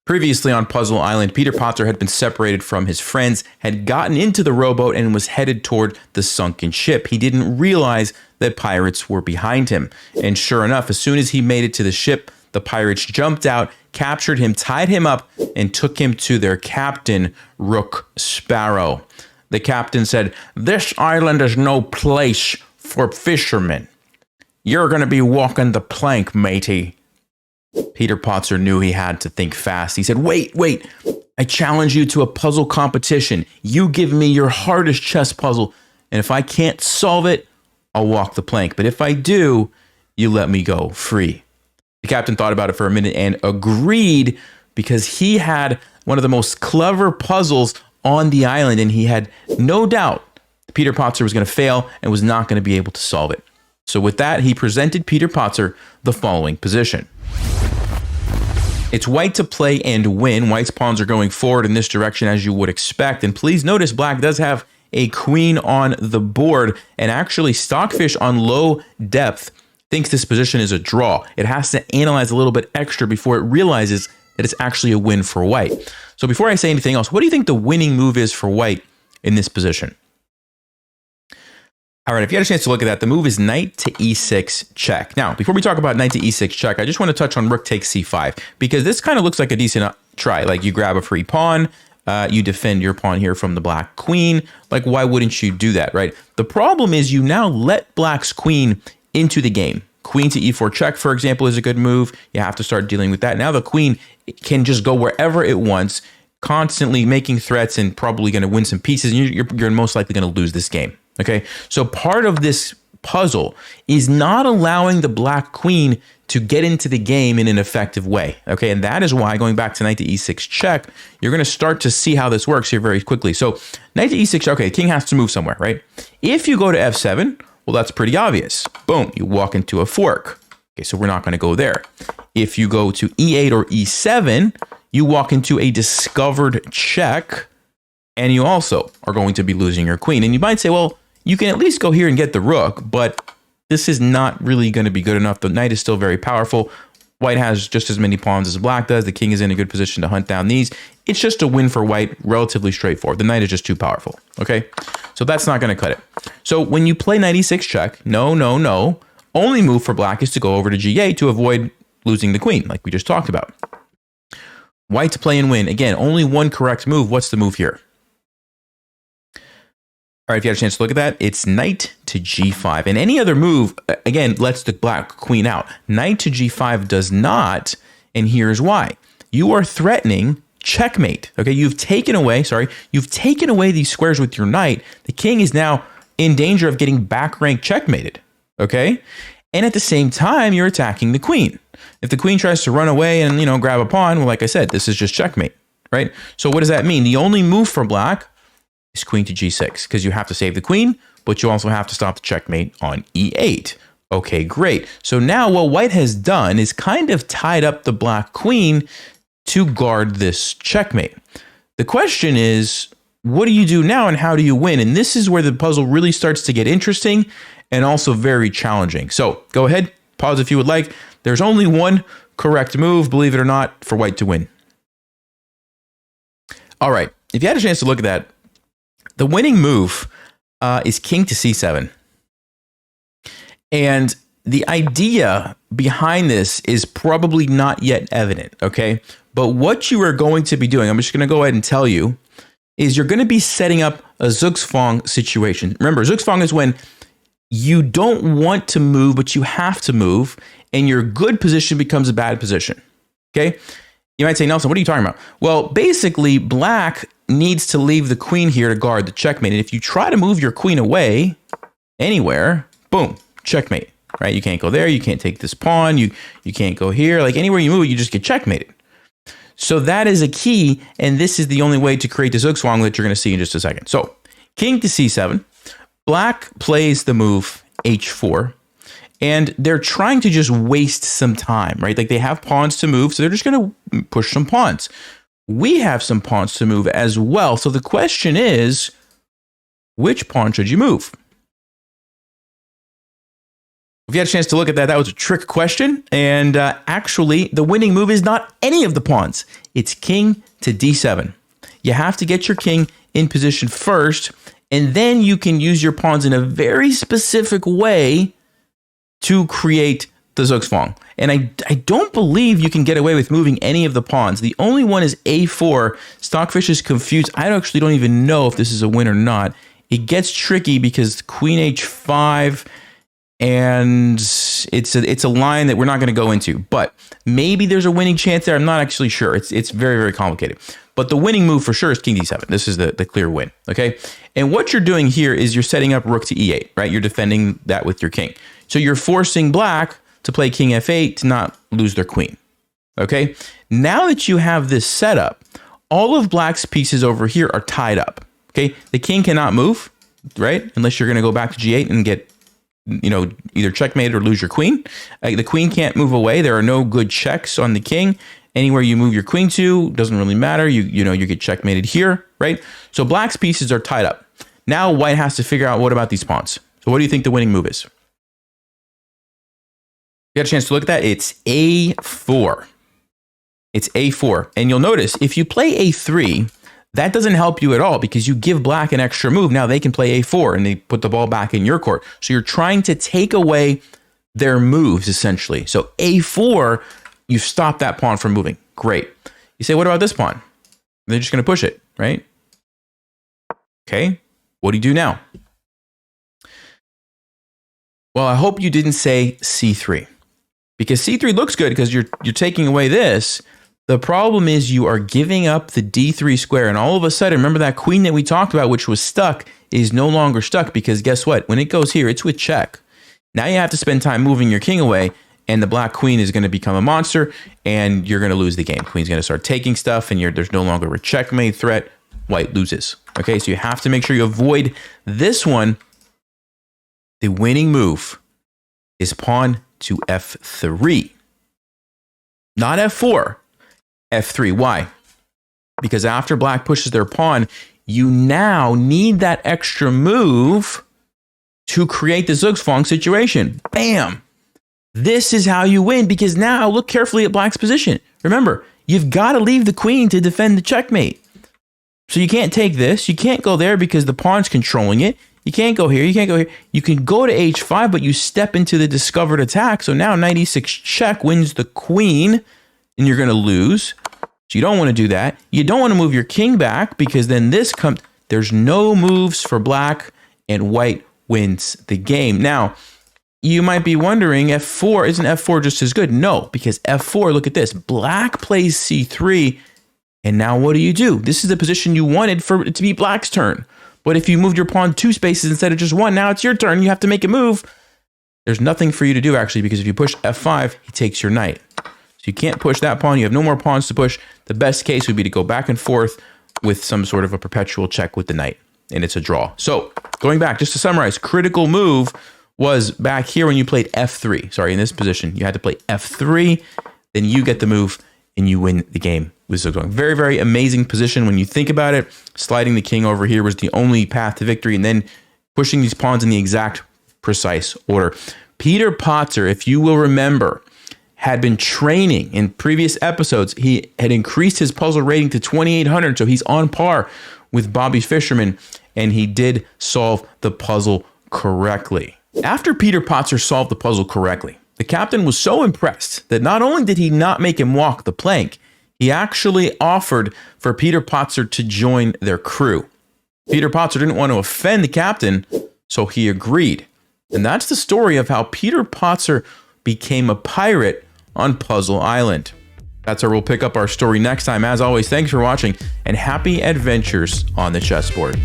Previously on Puzzle Island, Peter Potzer had been separated from his friends, had gotten into the rowboat, and was headed toward the sunken ship. He didn't realize that pirates were behind him. And sure enough, as soon as he made it to the ship, the pirates jumped out, captured him, tied him up, and took him to their captain, Rook Sparrow. The captain said, "This island is no place for fishermen. You're going to be walking the plank, matey." Peter Potzer knew he had to think fast. He said, wait, I challenge you to a puzzle competition. You give me your hardest chess puzzle, and if I can't solve it, I'll walk the plank. But if I do, you let me go free. The captain thought about it for a minute and agreed because he had one of the most clever puzzles on the island, and he had no doubt Peter Potzer was going to fail and was not going to be able to solve it. So with that, he presented Peter Potzer the following position. It's white to play and win. White's pawns are going forward in this direction as you would expect. And please notice black does have a queen on the board, and actually Stockfish on low depth thinks this position is a draw. It has to analyze a little bit extra before it realizes that it's actually a win for white. So before I say anything else, what do you think the winning move is for white in this position? All right, if you had a chance to look at that, the move is knight to e6 check. Now, before we talk about knight to e6 check, I just want to touch on rook takes c5, because this kind of looks like a decent try. Like, you grab a free pawn, you defend your pawn here from the black queen. Like, why wouldn't you do that, right? The problem is you now let black's queen into the game. Queen to e4 check, for example, is a good move. You have to start dealing with that. Now the queen can just go wherever it wants, constantly making threats and probably going to win some pieces, and you're most likely going to lose this game. Okay, so part of this puzzle is not allowing the black queen to get into the game in an effective way. Okay, and that is why, going back to knight to e6 check, you're going to start to see how this works here very quickly. So knight to e6, okay, the king has to move somewhere, right? If you go to f7, well, that's pretty obvious. Boom, you walk into a fork. Okay, so we're not going to go there. If you go to e8 or e7, you walk into a discovered check, and you also are going to be losing your queen. And you might say, well, you can at least go here and get the rook, but this is not really going to be good enough. The knight is still very powerful. White has just as many pawns as black does. The king is in a good position to hunt down these. It's just a win for white, relatively straightforward. The knight is just too powerful, okay? So that's not going to cut it. So when you play knight e6 check, no, only move for black is to go over to g8 to avoid losing the queen, like we just talked about. White to play and win. Again, only one correct move. What's the move here? All right, if you had a chance to look at that, it's knight to g5. And any other move, again, lets the black queen out. Knight to g5 does not, and here's why. You are threatening checkmate. Okay, you've taken away these squares with your knight. The king is now in danger of getting back rank checkmated. Okay, and at the same time, you're attacking the queen. If the queen tries to run away and, grab a pawn, well, like I said, this is just checkmate, right? So what does that mean? The only move for black is queen to g6, because you have to save the queen, but you also have to stop the checkmate on e8. Okay, great. So now what white has done is kind of tied up the black queen to guard this checkmate. The question is, what do you do now and how do you win? And this is where the puzzle really starts to get interesting and also very challenging. So go ahead, pause if you would like. There's only one correct move, believe it or not, for white to win. All right, if you had a chance to look at that, the winning move is king to c7. And the idea behind this is probably not yet evident, okay? But what you are going to be doing, I'm just going to go ahead and tell you, is you're going to be setting up a zugzwang situation. Remember, zugzwang is when you don't want to move, but you have to move, and your good position becomes a bad position, okay? You might say, Nelson, what are you talking about? Well, basically, black needs to leave the queen here to guard the checkmate. And if you try to move your queen away anywhere, boom, checkmate, right? You can't go there. You can't take this pawn. You can't go here. Like, anywhere you move, you just get checkmated. So that is a key, and this is the only way to create the zugzwang that you're going to see in just a second. So king to c7. Black plays the move h4. And they're trying to just waste some time, right? Like, they have pawns to move, so they're just going to push some pawns. We have some pawns to move as well. So the question is, which pawn should you move? If you had a chance to look at that, that was a trick question. And actually, the winning move is not any of the pawns. It's king to d7. You have to get your king in position first, and then you can use your pawns in a very specific way to create the zugzwang. And I don't believe you can get away with moving any of the pawns. The only one is a4. Stockfish is confused. I actually don't even know if this is a win or not. It gets tricky because queen h5, and it's a line that we're not going to go into. But maybe there's a winning chance there. I'm not actually sure. It's very, very complicated. But the winning move for sure is king d7. This is the clear win, okay? And what you're doing here is you're setting up rook to e8, right? You're defending that with your king. So you're forcing black to play king f8 to not lose their queen, okay? Now that you have this set up, all of black's pieces over here are tied up, okay? The king cannot move, right? Unless you're going to go back to g8 and get, you know, either checkmate or lose your queen. The queen can't move away. There are no good checks on the king. Anywhere you move your queen to, doesn't really matter. You know, you get checkmated here, right? So black's pieces are tied up. Now white has to figure out, what about these pawns? So what do you think the winning move is? You got a chance to look at that? It's a4. It's a4. And you'll notice if you play a3, that doesn't help you at all because you give black an extra move. Now they can play a4 and they put the ball back in your court. So you're trying to take away their moves essentially. So a4, you stop that pawn from moving. Great. You say, what about this pawn? They're just going to push it, right? Okay. What do you do now? Well, I hope you didn't say c3. Because c3 looks good because you're taking away this. The problem is you are giving up the d3 square. And all of a sudden, remember that queen that we talked about, which was stuck, is no longer stuck. Because guess what? When it goes here, it's with check. Now you have to spend time moving your king away. And the black queen is going to become a monster. And you're going to lose the game. Queen's going to start taking stuff. And there's no longer a checkmate threat. White loses. Okay, so you have to make sure you avoid this one. The winning move is pawn to f3. Not f4, f3. Why? Because after black pushes their pawn, you now need that extra move to create the zugzwang situation. Bam! This is how you win, because now look carefully at black's position. Remember, you've got to leave the queen to defend the checkmate. So you can't take this. You can't go there because the pawn's controlling it. You can't go here. You can't go here. You can go to h5, but you step into the discovered attack. So now knight e6 check wins the queen, and you're going to lose. So you don't want to do that. You don't want to move your king back because then this comes. There's no moves for black, and white wins the game. Now, you might be wondering, f4, isn't f4 just as good? No, because f4, look at this. Black plays c3, and now what do? This is the position you wanted for it to be black's turn. But if you moved your pawn 2 spaces instead of just 1, now it's your turn. You have to make a move. There's nothing for you to do, actually, because if you push f5, he takes your knight. So you can't push that pawn. You have no more pawns to push. The best case would be to go back and forth with some sort of a perpetual check with the knight, and it's a draw. So going back, just to summarize, critical move was back here when you played f3. Sorry, in this position, you had to play f3. Then you get the move, and you win the game with zugzwang. Very, very amazing position when you think about it. Sliding the king over here was the only path to victory, and then pushing these pawns in the exact precise order. Peter Potzer, if you will remember, had been training in previous episodes. He had increased his puzzle rating to 2,800, so he's on par with Bobby Fischerman, and he did solve the puzzle correctly. After Peter Potzer solved the puzzle correctly, the captain was so impressed that not only did he not make him walk the plank, he actually offered for Peter Potzer to join their crew. Peter Potzer didn't want to offend the captain, so he agreed. And that's the story of how Peter Potzer became a pirate on Puzzle Island. That's where we'll pick up our story next time. As always, thanks for watching, and happy adventures on the chessboard.